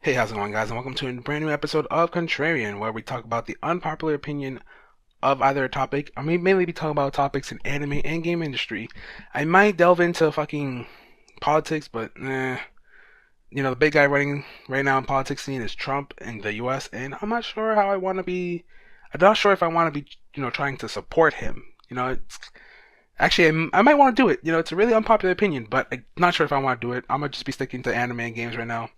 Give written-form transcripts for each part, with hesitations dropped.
Hey, how's it going, guys? And welcome to a brand new episode of Contrarian, where we talk about the unpopular opinion of either a topic. I mean, mainly be talking about topics in anime and game industry. I might delve into fucking politics, but the big guy running right now in politics scene is Trump in the U.S., and I'm not sure how I want to be. I'm not sure if I want to be, trying to support him. It's actually I might want to do it. It's a really unpopular opinion, but I'm not sure if I want to do it. I'm gonna just be sticking to anime and games right now.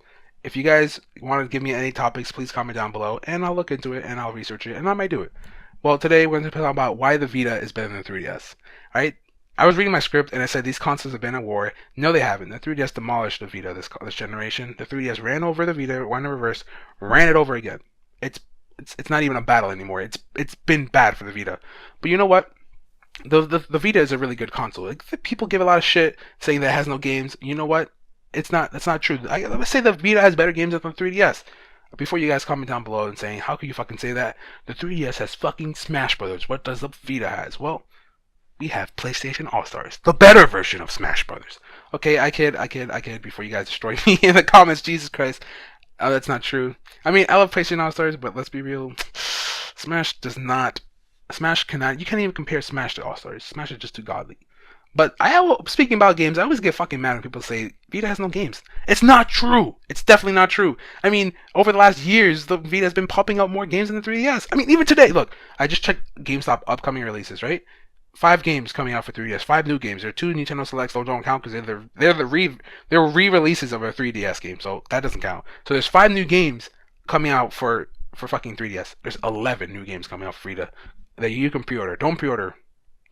If you guys want to give me any topics, please comment down below, and I'll look into it and I'll research it, and I might do it. Well, today we're going to talk about why the Vita is better than the 3DS. All right? I was reading my script and I said these consoles have been at war. No, they haven't. The 3DS demolished the Vita this generation. The 3DS ran over the Vita, went in reverse, ran it over again. It's it's not even a battle anymore. It's been bad for the Vita. But you know what? The Vita is a really good console. Like, people give a lot of shit saying that it has no games. You know what? That's not true. Let's say the Vita has better games than the 3DS. Before you guys comment down below and saying, how can you fucking say that? The 3DS has fucking Smash Brothers. What does the Vita has? Well, we have PlayStation All-Stars, the better version of Smash Brothers. Okay, I kid. Before you guys destroy me in the comments, Jesus Christ. That's not true. I mean, I love PlayStation All-Stars, but let's be real. Smash does not. Smash cannot. You can't even compare Smash to All-Stars. Smash is just too godly. But speaking about games, I always get fucking mad when people say Vita has no games. It's not true. It's definitely not true. I mean, over the last years, the Vita has been popping up more games than the 3DS. I mean, even today, look, I just checked GameStop upcoming releases, right? 5 games coming out for 3DS. 5 new games. There are 2 Nintendo Selects, so don't count because they're re-releases of a 3DS game, so that doesn't count. So there's 5 new games coming out for fucking 3DS. There's 11 new games coming out for Vita that you can pre-order. Don't pre-order.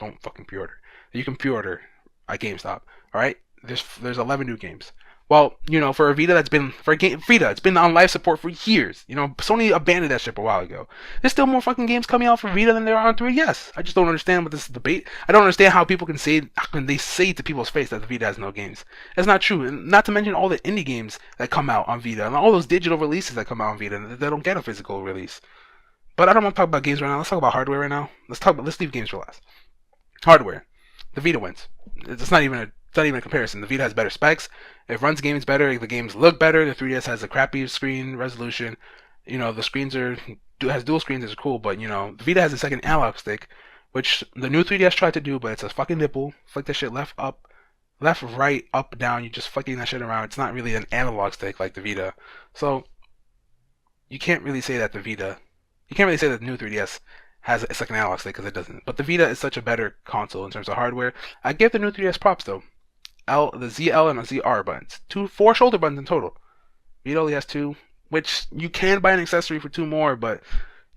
Don't fucking pre-order. You can pre-order at GameStop. All right, there's 11 new games. Well, for a Vita Vita, it's been on life support for years. Sony abandoned that ship a while ago. There's still more fucking games coming out for Vita than there are on 3DS. I just don't understand what this debate. I don't understand how people can say they say to people's face that the Vita has no games. That's not true. And not to mention all the indie games that come out on Vita and all those digital releases that come out on Vita that don't get a physical release. But I don't want to talk about games right now. Let's talk about hardware right now. Let's leave games for last. Hardware. The Vita wins. It's not even a comparison. The Vita has better specs. It runs games better. The games look better. The 3DS has a crappy screen resolution. The screens has dual screens. Is cool, but the Vita has a second analog stick, which the new 3DS tried to do, but it's a fucking nipple. Flick that shit left, up, left, right, up, down. You just flicking that shit around. It's not really an analog stick like the Vita. So you can't really say that the Vita. You can't really say that the new 3DS has a second analog stick because it doesn't. But the Vita is such a better console in terms of hardware. I give the new 3DS props though. The ZL and the ZR buttons, 4 shoulder buttons in total. Vita only has 2, which you can buy an accessory for 2 more, but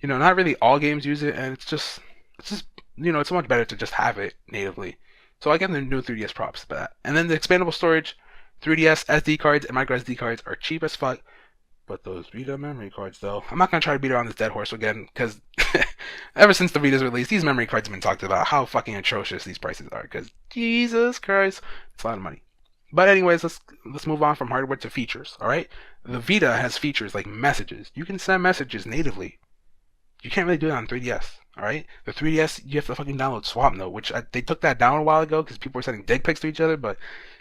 not really all games use it, and it's just it's so much better to just have it natively. So I give the new 3DS props for that. And then the expandable storage, 3DS SD cards and micro SD cards are cheap as fuck. But those Vita memory cards, though, I'm not gonna try to beat around this dead horse again, because ever since the Vita's release, these memory cards have been talked about how fucking atrocious these prices are. Because Jesus Christ, it's a lot of money. But anyways, let's move on from hardware to features. All right, the Vita has features like messages. You can send messages natively. You can't really do that on 3DS. All right, the 3DS you have to fucking download Swap Note, which they took that down a while ago because people were sending dick pics to each other. But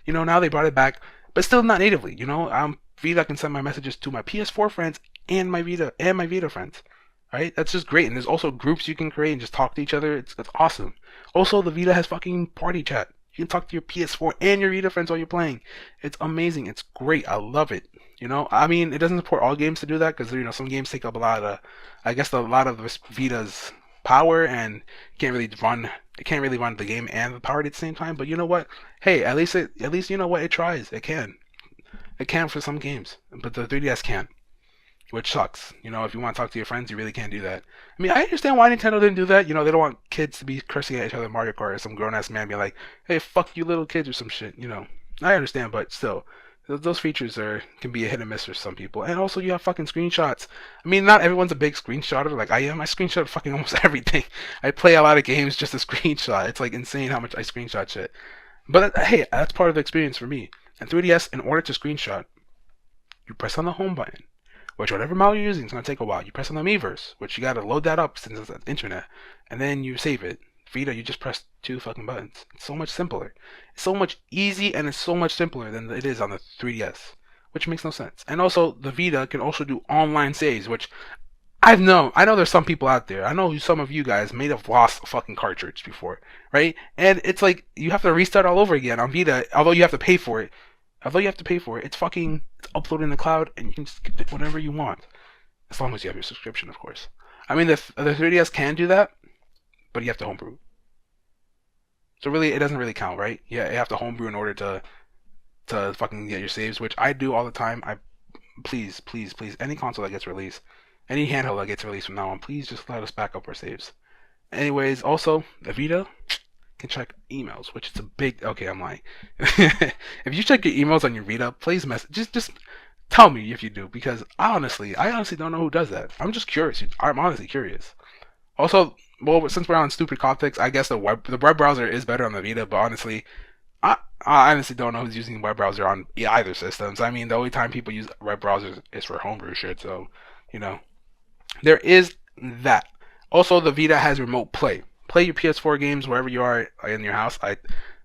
now they brought it back, but still not natively. Vita can send my messages to my PS4 friends and my Vita friends. Right? That's just great. And there's also groups you can create and just talk to each other. It's awesome. Also, the Vita has fucking party chat. You can talk to your PS4 and your Vita friends while you're playing. It's amazing. It's great. I love it. I mean, it doesn't support all games to do that because some games take up a lot of, a lot of Vita's power and it can't really run the game and the power at the same time. But you know what? Hey, at least you know what, it tries. It can. It can for some games, but the 3DS can't, which sucks. If you want to talk to your friends, you really can't do that. I mean, I understand why Nintendo didn't do that. They don't want kids to be cursing at each other in Mario Kart or some grown-ass man being like, hey, fuck you little kids or some shit. I understand, but still, those features can be a hit and miss for some people. And also, you have fucking screenshots. I mean, not everyone's a big screenshotter. Like I am. I screenshot fucking almost everything. I play a lot of games just to screenshot. It's like insane how much I screenshot shit. But hey, that's part of the experience for me. And 3DS, in order to screenshot, you press on the home button, which whatever model you're using is going to take a while. You press on the Miiverse, which you got to load that up since it's the internet, and then you save it. Vita, you just press 2 fucking buttons. It's so much simpler. It's so much easy, and it's so much simpler than it is on the 3DS. which makes no sense. And also, the Vita can also do online saves, which I know there's some people out there. I know some of you guys may have lost a fucking cartridge before, right? And it's like you have to restart all over again on Vita, although you have to pay for it. It's it's uploaded in the cloud, and you can just get whatever you want, as long as you have your subscription, of course. I mean, the 3DS can do that, but you have to homebrew. So really, it doesn't really count, right? Yeah, you have to homebrew in order to fucking get your saves, which I do all the time. Please, please, please, any console that gets released, any handheld that gets released from now on, please just let us back up our saves. Anyways, also the Vita can check emails, which is a big. Okay, I'm lying. If you check your emails on your Vita, please just tell me if you do, because I honestly don't know who does that. I'm just curious. I'm honestly curious. Also, well, since we're on stupid topics, I guess the web browser is better on the Vita, but honestly, I honestly don't know who's using web browser on either systems. I mean, the only time people use web browsers is for homebrew shit, so you know there is that. Also, the Vita has remote play. Play your PS4 games wherever you are in your house.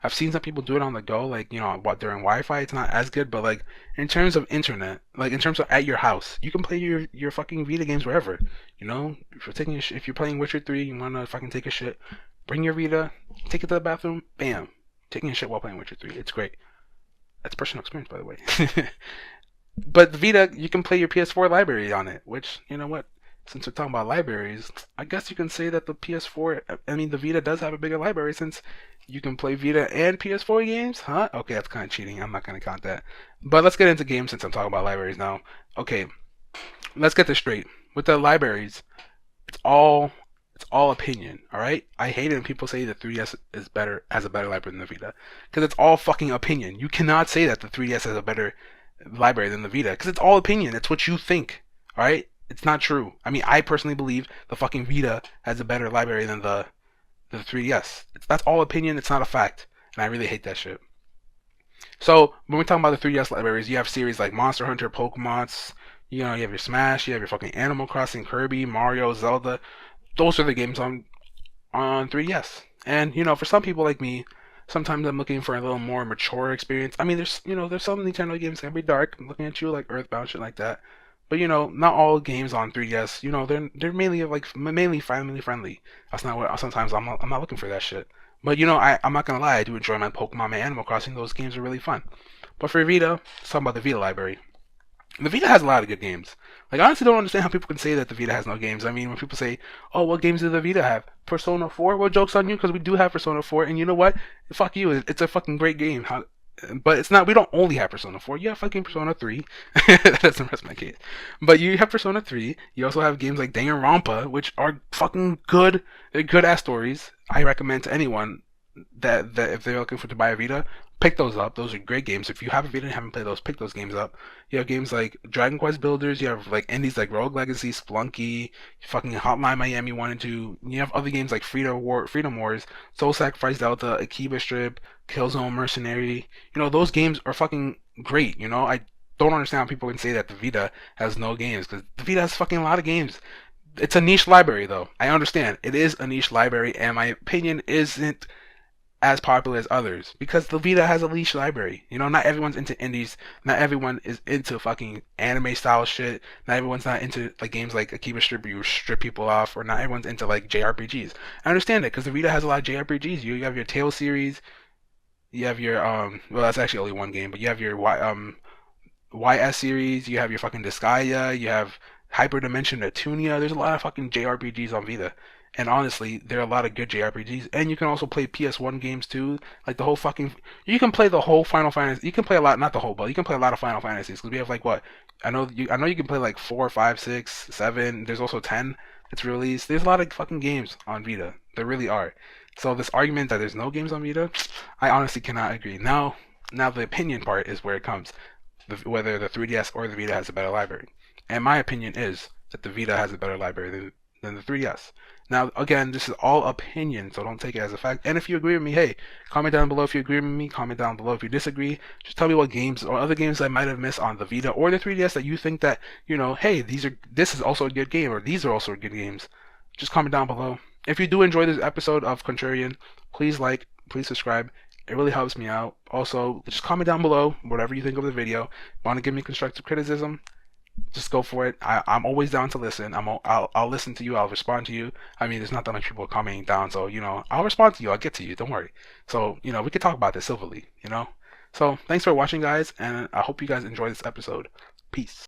I've seen some people do it on the go, like what during Wi-Fi. It's not as good, but like in terms of internet, like in terms of at your house, you can play your fucking Vita games wherever. If you're playing Witcher 3, you wanna fucking take a shit, bring your Vita, take it to the bathroom, bam, taking a shit while playing Witcher 3. It's great. That's personal experience, by the way. But the Vita, you can play your PS4 library on it, which, you know what? Since we're talking about libraries, I guess you can say that the PS4, I mean, the Vita does have a bigger library since you can play Vita and PS4 games, huh? Okay, that's kind of cheating. I'm not going to count that. But let's get into games since I'm talking about libraries now. Okay, let's get this straight. With the libraries, it's all it's all opinion, all right? I hate it when people say the 3DS has a better library than the Vita, because it's all fucking opinion. You cannot say that the 3DS has a better library than the Vita, because it's all opinion. It's what you think, all right? It's not true. I mean, I personally believe the fucking Vita has a better library than the 3DS. That's all opinion. It's not a fact, and I really hate that shit. So when we're talking about the 3DS libraries, you have series like Monster Hunter, Pokemon's. You have your Smash, you have your fucking Animal Crossing, Kirby, Mario, Zelda. Those are the games on 3DS. And for some people like me, sometimes I'm looking for a little more mature experience. I mean, there's some Nintendo games that can be dark. I'm looking at you like Earthbound, shit like that. But not all games on 3DS. They're mainly family friendly. That's not what. Sometimes I'm not looking for that shit. But I'm not gonna lie. I do enjoy my Pokemon and Animal Crossing. Those games are really fun. But for Vita, let's talk about the Vita library. The Vita has a lot of good games. Like, I honestly don't understand how people can say that the Vita has no games. I mean, when people say, "Oh, what games does the Vita have?" Persona 4. Well, joke's on you, because we do have Persona 4, and you know what? Fuck you. It's a fucking great game. But it's not. We don't only have Persona 4. You have fucking Persona 3. That doesn't rest my case. But you have Persona 3. You also have games like Danganronpa, which are fucking good. They're good ass stories. I recommend to anyone that if they're looking for to buy a Vita, pick those up. Those are great games. If you have a Vita and haven't played those, pick those games up. You have games like Dragon Quest Builders. You have like indies like Rogue Legacy, Splunky, fucking Hotline Miami 1 and 2. You have other games like Freedom Wars, Soul Sacrifice Delta, Akiba Strip, Killzone Mercenary. Those games are fucking great. I don't understand how people can say that the Vita has no games, because the Vita has fucking a lot of games. It's a niche library, though. I understand. It is a niche library, and my opinion isn't as popular as others, because the Vita has a niche library. Not everyone's into indies. Not everyone is into fucking anime style shit. Not everyone's not into like games like Akiba Strip where you strip people off, or not everyone's into like JRPGs. I understand it, because the Vita has a lot of JRPGs. You have your Tales series. You have your well, that's actually only one game, but you have your YS series. You have your fucking Disgaea. You have Hyperdimension Natunia. There's a lot of fucking JRPGs on Vita. And honestly, there are a lot of good JRPGs, and you can also play PS1 games too. Like the whole fucking, you can play the whole Final Fantasy. You can play a lot, not the whole, but you can play a lot of Final Fantasies, because we have like what? I know you can play like 4, 5, 6, 7. There's also 10 that's released. There's a lot of fucking games on Vita. There really are. So this argument that there's no games on Vita, I honestly cannot agree. Now the opinion part is where it comes. Whether the 3DS or the Vita has a better library. And my opinion is that the Vita has a better library than the 3DS. Now, again, this is all opinion, so don't take it as a fact. And if you agree with me, hey, comment down below if you agree with me. Comment down below if you disagree. Just tell me what games or other games I might have missed on the Vita or the 3DS that you think that, hey, this is also a good game, or these are also good games. Just comment down below. If you do enjoy this episode of Contrarian, please like, please subscribe, It really helps me out. Also, just comment down below whatever you think of the video. Want to give me constructive criticism? Just go for it. I'm always down to listen. I'll listen to you. I'll respond to you. I mean, there's not that much people commenting down, so I'll respond to you. I'll get to you. Don't worry. So we could talk about this civilly. So thanks for watching, guys, and I hope you guys enjoy this episode. Peace.